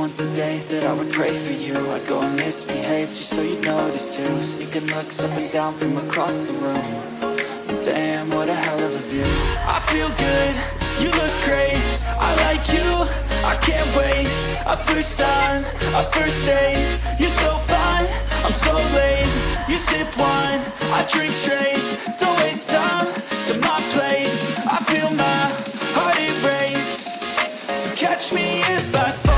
once a day that I would pray for you. I'd go and misbehave just so you'd notice too. Sneaking looks up and down from across the room. Damn, what a hell of a view. I feel good, you look great, I like you, I can't wait. A first time, a first date, you're so fine, I'm so late. You sip wine, I drink straight, don't waste time to my place. I feel my heart erase, so catch me if I fall.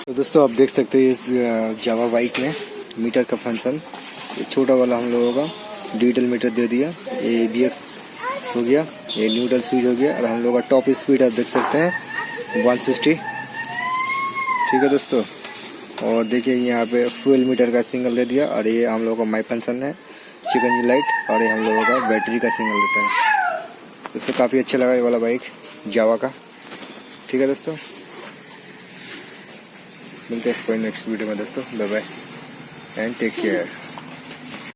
तो दोस्तों आप देख सकते हैं इस जावा bike में metre का function. ये छोटा वाला हम लोगों का डिजिटल मीटर दे दिया, ये ABS हो गया, ये न्यूट्रल स्विच हो गया, और हम लोग का टॉप स्पीड आप देख सकते हैं 160। ठीक है दोस्तों, और देखिए यहाँ पे फ्यूल मीटर का सिंगल दे दिया, और ये हम लोगों का माई फंक्शन है चिकन लाइट, और ये हम लोगों का बैटरी का सिंगल देता है। दोस्तों काफ़ी अच्छा लगा ये वाला बाइक जावा का। ठीक है दोस्तों, मिलते हैं कोई नेक्स्ट वीडियो में दोस्तों। Bye bye and take care.